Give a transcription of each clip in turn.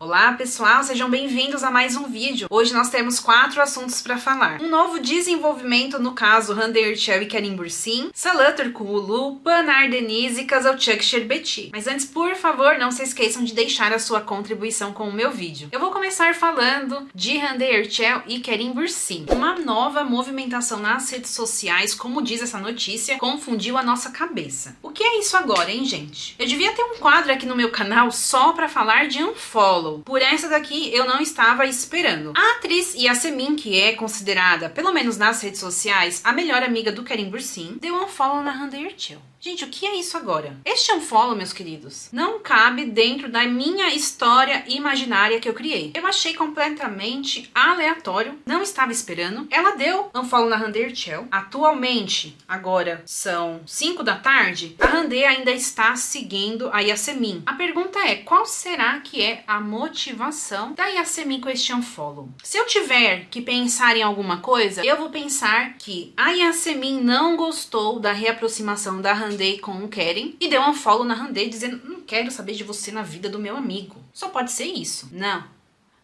Olá pessoal, sejam bem-vindos a mais um vídeo. Hoje nós temos 4 assuntos para falar. Um novo desenvolvimento no caso Hande Erçel e Kerim Bürsin, Salah Turkoglu, Pınar Deniz e Kızılçık Şerbeti. Mas antes, por favor, não se esqueçam de deixar a sua contribuição com o meu vídeo. Eu vou começar falando de Hande Erçel e Kerim Bürsin. Uma nova movimentação nas redes sociais, como diz essa notícia, confundiu a nossa cabeça. O que é isso agora, hein, gente? Eu devia ter um quadro aqui no meu canal só para falar de unfollow. Por essa daqui eu não estava esperando. A atriz Yasemin, que é considerada, pelo menos nas redes sociais, a melhor amiga do Kerim Bürsin, deu unfollow na Hande Erçel. Gente, o que é isso agora? Este unfollow, meus queridos, não cabe dentro da minha história imaginária que eu criei. Eu achei completamente aleatório, não estava esperando. Ela deu unfollow na Hande Erçel. Atualmente, agora são 5 da tarde, a Hande ainda está seguindo a Yasemin. A pergunta é, qual será que é a motivação da Yasemin com este unfollow? Se eu tiver que pensar em alguma coisa, eu vou pensar que a Yasemin não gostou da reaproximação da Hande com o Kerim e deu um unfollow na Hande dizendo: não quero saber de você na vida do meu amigo. Só pode ser isso.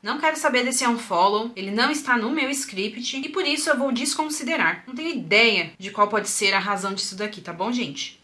Não quero saber desse unfollow, ele não está no meu script e por isso eu vou desconsiderar. Não tenho ideia de qual pode ser a razão disso daqui, tá bom, gente?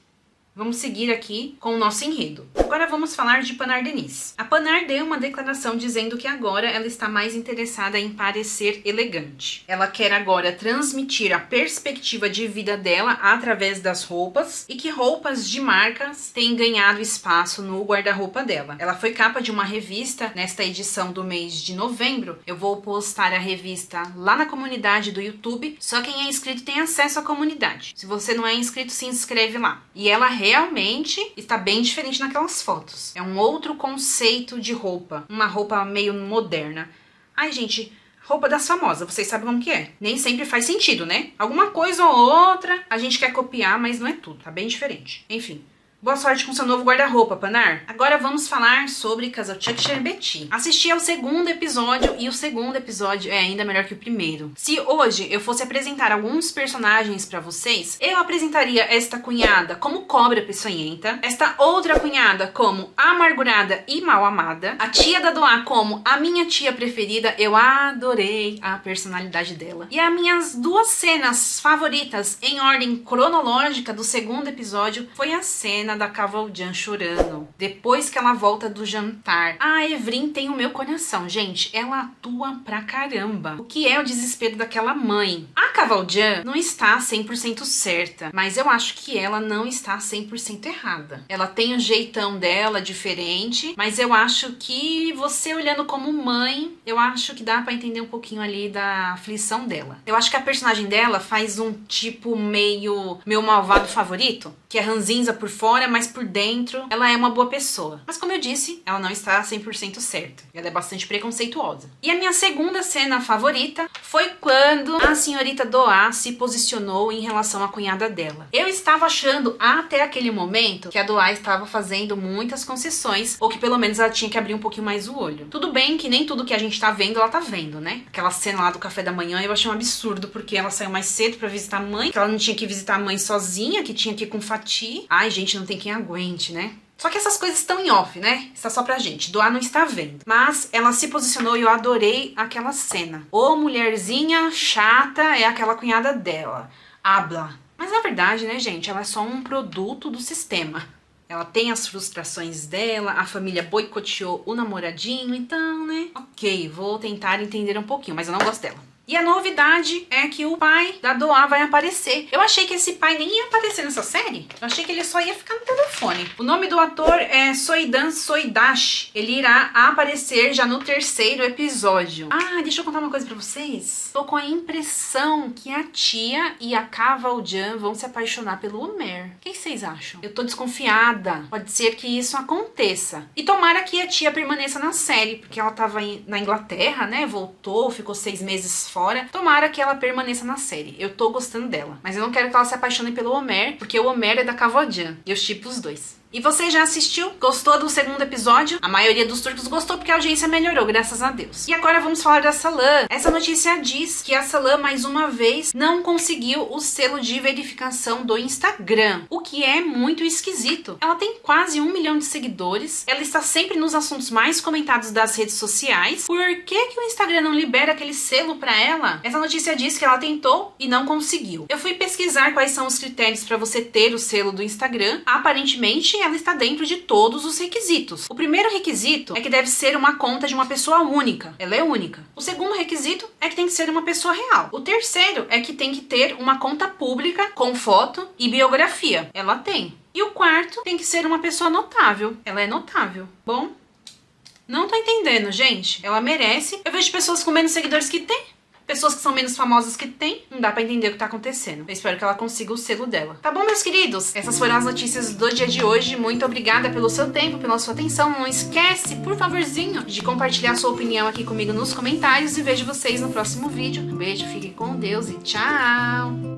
Vamos seguir aqui com o nosso enredo. Agora vamos falar de Pınar Deniz. A Pınar deu uma declaração dizendo que agora ela está mais interessada em parecer elegante. Ela quer agora transmitir a perspectiva de vida dela através das roupas e que roupas de marcas têm ganhado espaço no guarda-roupa dela. Ela foi capa de uma revista nesta edição do mês de novembro. Eu vou postar a revista lá na comunidade do YouTube. Só quem é inscrito tem acesso à comunidade. Se você não é inscrito, se inscreve lá. E ela realmente está bem diferente naquelas fotos. É um outro conceito de roupa. Uma roupa meio moderna. Ai, gente, roupa das famosas, vocês sabem como que é. Nem sempre faz sentido, né? Alguma coisa ou outra a gente quer copiar, mas não é tudo. Tá bem diferente. Enfim. Boa sorte com seu novo guarda-roupa, Pınar. Agora vamos falar sobre Kızılçık Şerbeti. Assisti ao segundo episódio e o segundo episódio é ainda melhor que o primeiro. Se hoje eu fosse apresentar alguns personagens pra vocês, eu apresentaria esta cunhada como cobra peçonhenta, esta outra cunhada como amargurada e mal amada, a tia da Doá como a minha tia preferida, eu adorei a personalidade dela. E as minhas 2 cenas favoritas em ordem cronológica do segundo episódio foi a cena da Kıvılcım chorando, depois que ela volta do jantar. A Evrim tem o meu coração, gente, ela atua pra caramba. O que é o desespero daquela mãe? A Kıvılcım não está 100% certa, mas eu acho que ela não está 100% errada. Ela tem o jeitão dela diferente, mas eu acho que você olhando como mãe, eu acho que dá pra entender um pouquinho ali da aflição dela. Eu acho que a personagem dela faz um tipo meio meu malvado favorito, que é ranzinza por fora, mas por dentro ela é uma boa pessoa. Mas como eu disse, ela não está 100% certa. Ela é bastante preconceituosa. E a minha segunda cena favorita foi quando a senhorita Doá se posicionou em relação à cunhada dela. Eu estava achando até aquele momento que a Doá estava fazendo muitas concessões, ou que pelo menos ela tinha que abrir um pouquinho mais o olho. Tudo bem que nem tudo que a gente tá vendo, ela tá vendo, né? Aquela cena lá do café da manhã eu achei um absurdo, porque ela saiu mais cedo pra visitar a mãe, que ela não tinha que visitar a mãe sozinha, que tinha que ir com Fatih. Ai, gente, não tem quem aguente, né? Só que essas coisas estão em off, né? Está só pra gente. Doá não está vendo. Mas ela se posicionou e eu adorei aquela cena. Ô, mulherzinha chata é aquela cunhada dela. Habla. Mas na verdade, né, gente? Ela é só um produto do sistema. Ela tem as frustrações dela, a família boicoteou o namoradinho, então, né? Ok, vou tentar entender um pouquinho, mas eu não gosto dela. E a novidade é que o pai da Doá vai aparecer. Eu achei que esse pai nem ia aparecer nessa série. Eu achei que ele só ia ficar no telefone. O nome do ator é Soydan Soydash. Ele irá aparecer já no 3º episódio. Ah, deixa eu contar uma coisa pra vocês. Tô com a impressão que a tia e a Kıvılcım vão se apaixonar pelo Ömer. O que vocês acham? Eu tô desconfiada. Pode ser que isso aconteça. E tomara que a tia permaneça na série, porque ela tava na Inglaterra, né? Voltou, ficou 6 meses fora. Tomara que ela permaneça na série. Eu tô gostando dela. Mas eu não quero que ela se apaixone pelo Ömer, porque o Ömer é da Kıvılcım. E eu shippo os dois. E você já assistiu? Gostou do segundo episódio? A maioria dos turcos gostou porque a audiência melhorou, graças a Deus. E agora vamos falar da Salan. Essa notícia diz que a Salan, mais uma vez, não conseguiu o selo de verificação do Instagram, o que é muito esquisito. Ela tem quase 1 milhão de seguidores, ela está sempre nos assuntos mais comentados das redes sociais. Por que o Instagram não libera aquele selo pra ela? Essa notícia diz que ela tentou e não conseguiu. Eu fui pesquisar quais são os critérios para você ter o selo do Instagram. Aparentemente, ela está dentro de todos os requisitos. O primeiro requisito é que deve ser uma conta de uma pessoa única. Ela é única. O segundo requisito é que tem que ser uma pessoa real. O terceiro é que tem que ter uma conta pública com foto e biografia. Ela tem. E o quarto tem que ser uma pessoa notável. Ela é notável. Bom, não tô entendendo, gente. Ela merece. Eu vejo pessoas com menos seguidores que tem. Pessoas que são menos famosas que tem, não dá pra entender o que tá acontecendo. Eu espero que ela consiga o selo dela. Tá bom, meus queridos? Essas foram as notícias do dia de hoje. Muito obrigada pelo seu tempo, pela sua atenção. Não esquece, por favorzinho, de compartilhar sua opinião aqui comigo nos comentários. E vejo vocês no próximo vídeo. Um beijo, fiquem com Deus e tchau!